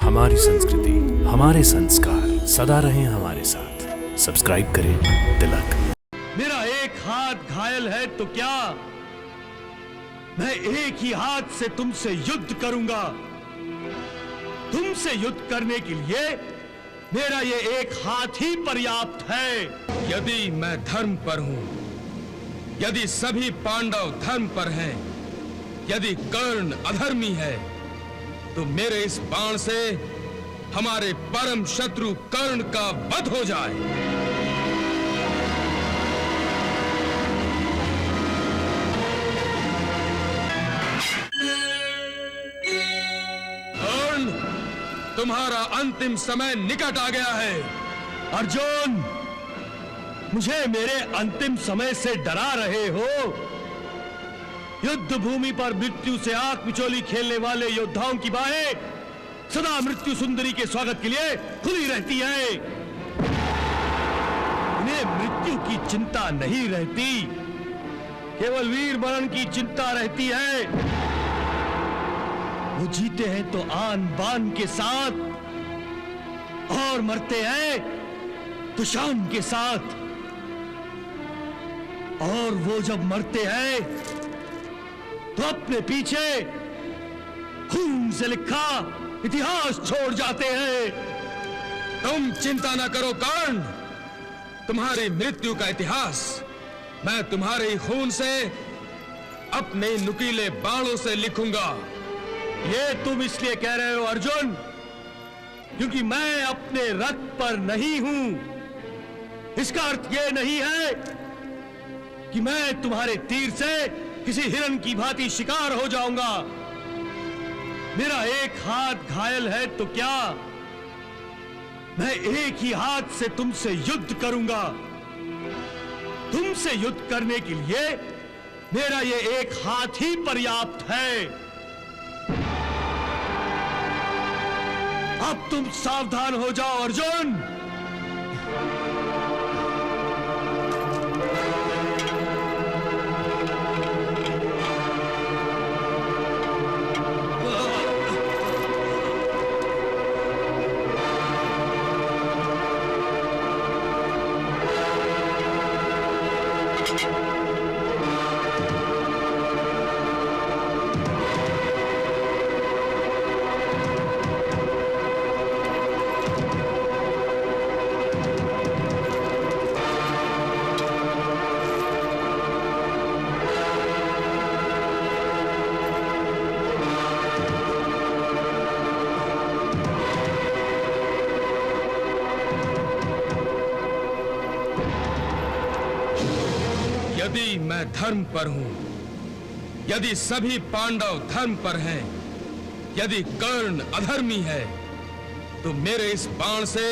हमारी संस्कृति, हमारे संस्कार सदा रहें हमारे साथ। सब्सक्राइब करें तिलक। मेरा एक हाथ घायल है तो क्या, मैं एक ही हाथ से तुमसे युद्ध करूंगा। तुमसे युद्ध करने के लिए मेरा ये एक हाथ ही पर्याप्त है। यदि मैं धर्म पर हूं, यदि सभी पांडव धर्म पर हैं, यदि कर्ण अधर्मी है, तो मेरे इस बाण से हमारे परम शत्रु कर्ण का वध हो जाए। कर्ण, तुम्हारा अंतिम समय निकट आ गया है। अर्जुन, मुझे मेरे अंतिम समय से डरा रहे हो। युद्ध भूमि पर मृत्यु से आंख मिचोली खेलने वाले योद्धाओं की बाहें सदा मृत्यु सुंदरी के स्वागत के लिए खुली रहती है। उन्हें मृत्यु की चिंता नहीं रहती, केवल वीर मरण की चिंता रहती है। वो जीते हैं तो आन बान के साथ, और मरते हैं तो शान के साथ। और वो जब मरते हैं तो अपने पीछे खून से लिखा इतिहास छोड़ जाते हैं। तुम चिंता न करो कर्ण, तुम्हारी मृत्यु का इतिहास मैं तुम्हारे खून से, अपने नुकीले बाणों से लिखूंगा। ये तुम इसलिए कह रहे हो अर्जुन, क्योंकि मैं अपने रथ पर नहीं हूं। इसका अर्थ यह नहीं है कि मैं तुम्हारे तीर से किसी हिरण की भांति शिकार हो जाऊंगा। मेरा एक हाथ घायल है तो क्या, मैं एक ही हाथ से तुमसे युद्ध करूंगा। तुमसे युद्ध करने के लिए मेरा ये एक हाथ ही पर्याप्त है। अब तुम सावधान हो जाओ अर्जुन। यदि मैं धर्म पर हूं, यदि सभी पांडव धर्म पर हैं, यदि कर्ण अधर्मी है, तो मेरे इस बाण से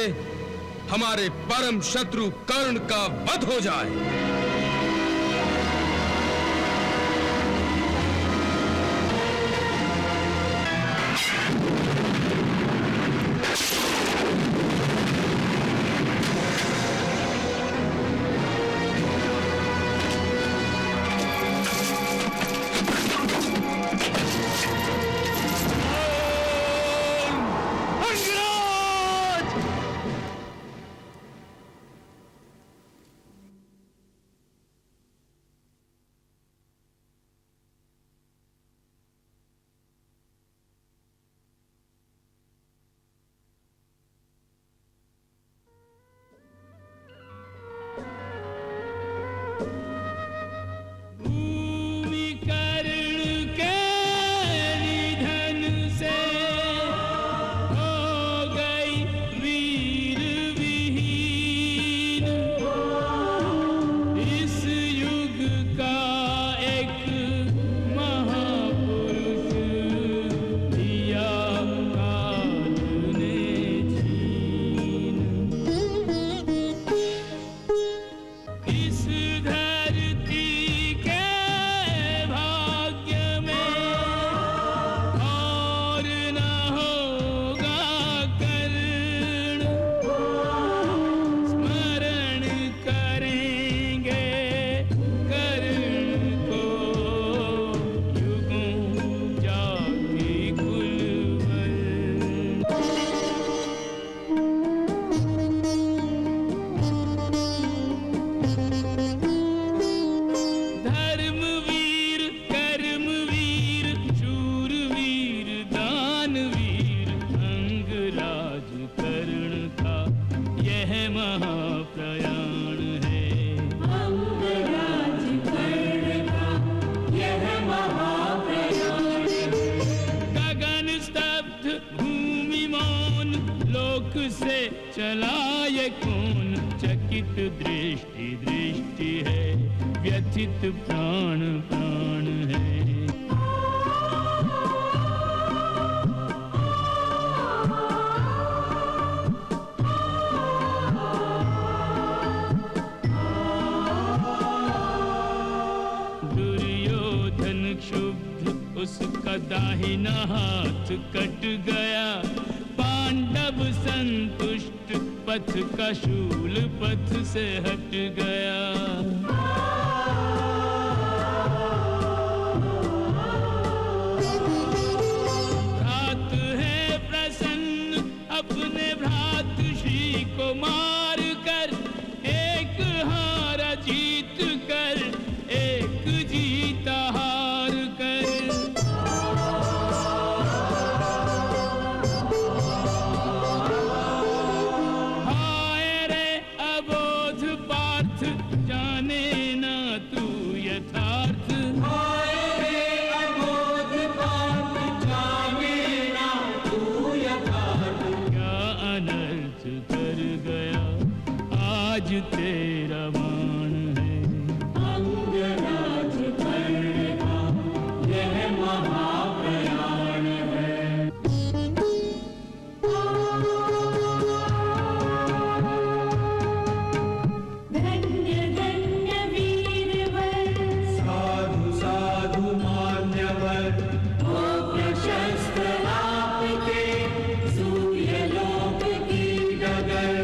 हमारे परम शत्रु कर्ण का वध हो जाए। कौन, लोक से चला ये कौन, चकित दृष्टि दृष्टि है, व्यथित प्राण प्राण है। दुर्योधन क्षुब्ध, उसका दाहिना हाथ कट गया, पांडव संतुष्ट, पथ का शूल पथ से हट गया। भ्रात है प्रसन्न अपने भ्रातृश्री को मार कर, एक हारा जीत कर, एक जीता हार कर। हाय रे अबोध पार्थ, जाने ना तू यथार्थ। हाय रे अबोध पार्थ, जाने ना तू यथार्थ। क्या अनर्थ कर गया आज तेरा बाण है, अंगराज करने का यह महाप्रयाण है। धन्य धन्य वीरवर, साधु साधु मान्यवर, वो प्रशस्त आपके सूर्यलोक की डगर।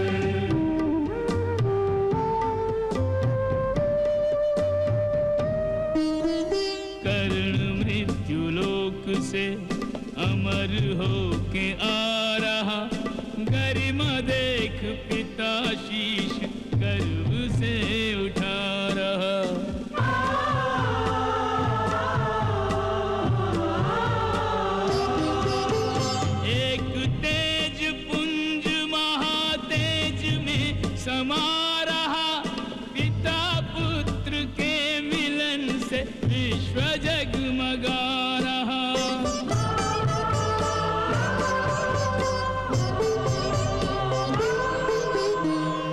कर्ण मृत्युलोक से अमर हो के आ रहा, गरिमा देख पिता शीश गर्व से उठा रहा। एक तेज पुंज महातेज में समा रहा, पिता पुत्र के मिलन से विश्व जगमगा रहा।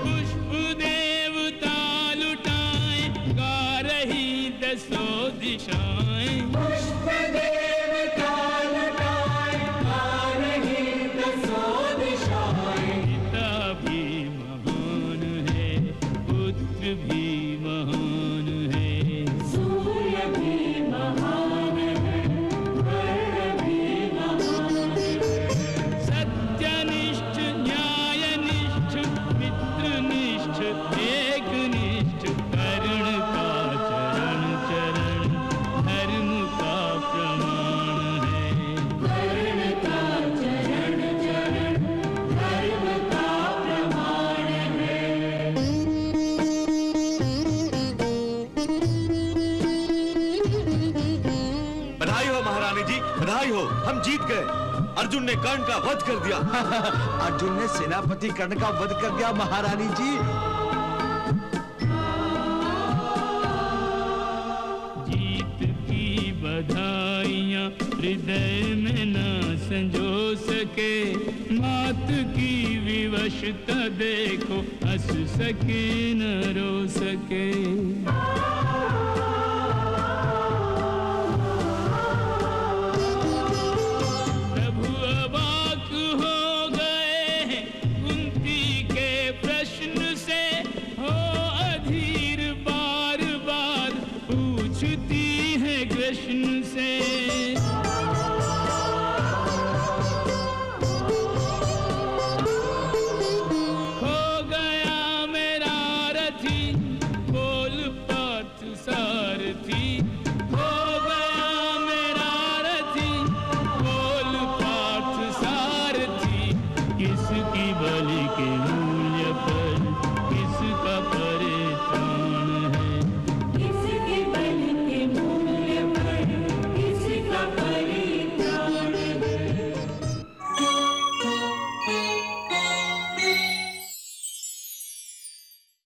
पुष्प देवता लुटाए, गा रही दसों दिशाएं। पुष्प देवता लुटाए, गा रही दसों दिशाएं। पिता भी महान है, पुत्र भी महान है, सूर्य भी महान है, वर्ण भी महान है। सत्यनिष्ठ न्यायनिष्ठ मित्रनिष्ठ एकनिष्ठ, कर्ण का चरण चरण धर्म का प्रमाण है। वर्ण का चरण चरण धर्म का प्रमाण है। बधाई हो महारानी जी, बधाई हो, हम जीत गए। अर्जुन ने कर्ण का वध कर दिया। अर्जुन ने सेनापति कर्ण का वध कर दिया महारानी जी। जीत की बधाइयाँ हृदय में ना संजो सके, मात की विवशता देखो, हंस सके न रो सके। प्रभु अवाक हो गए हैं कुंती के प्रश्न से, हो अधीर बार बार पूछती है कृष्ण से।